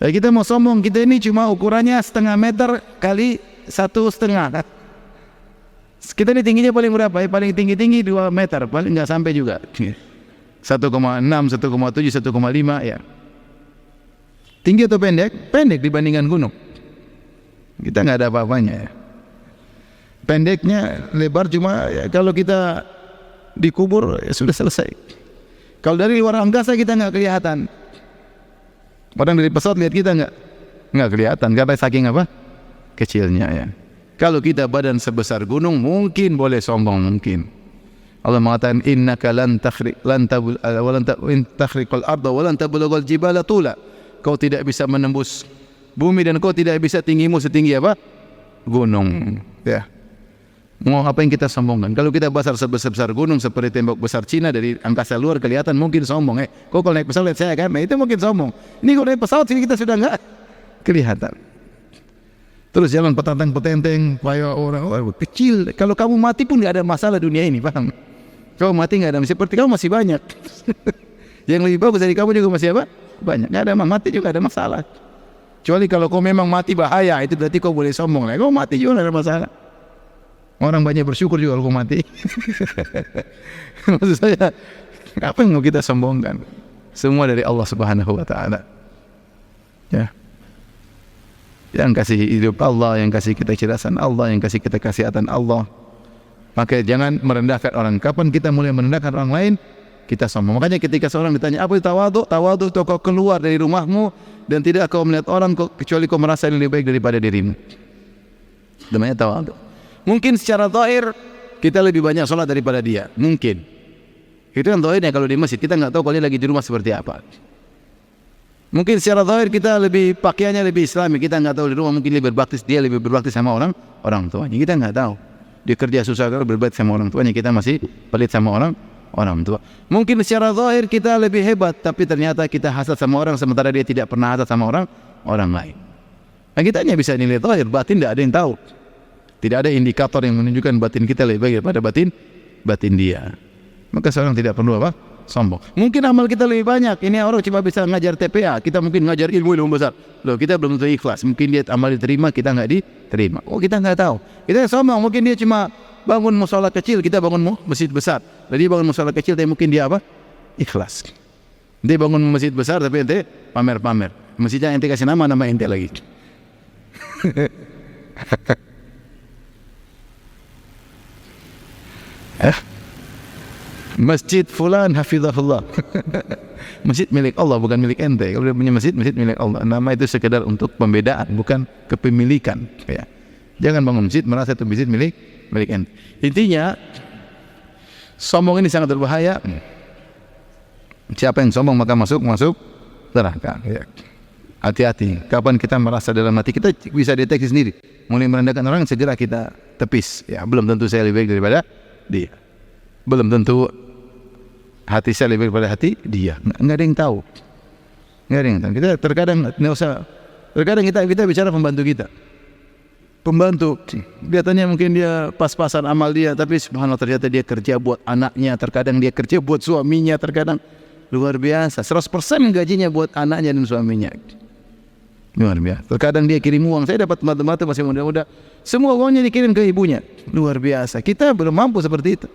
Kita mau sombong, kita ini cuma ukurannya 0,5 meter kali 1,5. Kita ini tingginya paling berapa? Paling tinggi 2 meter, paling nggak sampai juga. 1,6, 1,7, 1,5 ya. Tinggi atau pendek? Pendek dibandingkan gunung. Kita nggak ada apa-apanya ya. Pendeknya, lebar cuma ya, kalau kita dikubur ya sudah selesai. Kalau dari luar angkasa kita nggak kelihatan. Orang dari pesawat lihat kita nggak kelihatan karena saking apa? Kecilnya ya. Kalau kita badan sebesar gunung mungkin boleh sombong mungkin. Allah mengatakan innaka lan takhriqal arda wa lan tablughal jibala tula. Kau tidak bisa menembus bumi dan kau tidak bisa tinggimu setinggi apa? Gunung. Ya. Mau apa yang kita sombongkan? Kalau kita besar sebesar gunung seperti tembok besar Cina dari angkasa luar kelihatan mungkin sombong. Kok kalau naik pesawat lihat saya kan? Nah, itu mungkin sombong. Ini kalau naik pesawat sini kita sudah enggak kelihatan. Terus jalan petantang-petenteng, kayak orang kecil. Kalau kamu mati pun enggak ada masalah dunia ini, paham? Kamu mati enggak ada, seperti kamu masih banyak. Yang lebih bagus dari kamu juga masih apa? Banyak. Enggak ada, mati juga ada masalah. Kecuali kalau kau memang mati bahaya, itu berarti kau boleh sombong. Kau mati juga enggak ada masalah. Orang banyak bersyukur juga kalau mati. Maksud saya, apa yang mau kita sombongkan? Semua dari Allah Subhanahu wa taala. Ya. Yang kasih hidup Allah, yang kasih kita kecerdasan Allah, yang kasih kita kesehatan Allah. Maka jangan merendahkan orang. Kapan kita mulai merendahkan orang lain, kita sombong. Makanya ketika seorang ditanya, apa itu tawadhu? Tawadhu itu kau keluar dari rumahmu dan tidak kau melihat orang kecuali kau merasa lebih baik daripada dirimu. Namanya tawadhu. Mungkin secara zahir kita lebih banyak sholat daripada dia, mungkin. Itu kan zahirnya kalau di masjid, kita nggak tahu kalau dia lagi di rumah seperti apa. Mungkin secara zahir kita lebih pakaiannya lebih islami, kita nggak tahu di rumah mungkin lebih berbakti, dia lebih berbakti sama orang tuanya, kita nggak tahu. Dia kerja susah kalau berbakti sama orang tuanya, kita masih pelit sama orang tua. Mungkin secara zahir kita lebih hebat, tapi ternyata kita hasad sama orang sementara dia tidak pernah hasad sama orang lain. Nah, kita hanya bisa nilai zahir, batin tidak ada yang tahu. Tidak ada indikator yang menunjukkan batin kita lebih baik daripada batin dia. Maka seorang tidak perlu apa? Sombong. Mungkin amal kita lebih banyak. Ini orang cuma bisa ngajar TPA, kita mungkin ngajar ilmu besar. Loh, kita belum tentu ikhlas. Mungkin dia amal diterima, kita nggak diterima. Oh, kita nggak tahu. Kita sombong. Mungkin dia cuma bangun mushola kecil, kita bangun masjid besar. Jadi bangun mushola kecil, tapi mungkin dia apa? Ikhlas. Dia bangun masjid besar, tapi ente pamer-pamer. Masjidnya ente kasih nama ente lagi. Masjid fulan hafizahullah. Masjid milik Allah, bukan milik ente. Kalau dia punya masjid milik Allah. Nama itu sekedar untuk pembedaan, bukan kepemilikan ya. Jangan bangun masjid merasa itu masjid milik ente. Intinya sombong ini sangat berbahaya. Siapa yang sombong maka masuk neraka ya. Hati-hati. Kapan kita merasa dalam hati kita bisa deteksi sendiri, mulai merendahkan orang, segera kita tepis ya. Belum tentu saya lebih baik daripada dia. Belum tentu hati saya lebih daripada hati dia. Nggak ada yang tahu. Nggak ada yang tahu. Kita terkadang kita bicara pembantu kita. Pembantu, kelihatannya mungkin dia pas-pasan amal dia, tapi subhanallah ternyata dia kerja buat anaknya, terkadang dia kerja buat suaminya, terkadang luar biasa. 100% gajinya buat anaknya dan suaminya. Luar biasa. Terkadang dia kirim uang. Saya dapat mata-mata masih muda-muda. Semua uangnya dikirim ke ibunya. Luar biasa. Kita belum mampu seperti itu.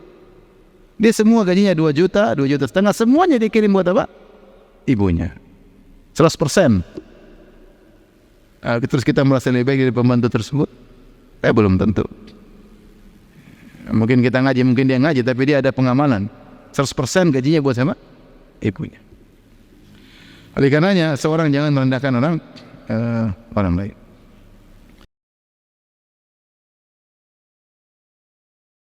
Dia semua gajinya 2 juta, 2 juta setengah, semuanya dikirim buat apa? Ibunya. 100%. Terus kita merasa lebih baik dari pembantu tersebut? Belum tentu. Mungkin kita ngaji, mungkin dia ngaji, tapi dia ada pengamalan. 100% gajinya buat siapa? Ibunya. Oleh karenanya, seorang jangan merendahkan orang lain.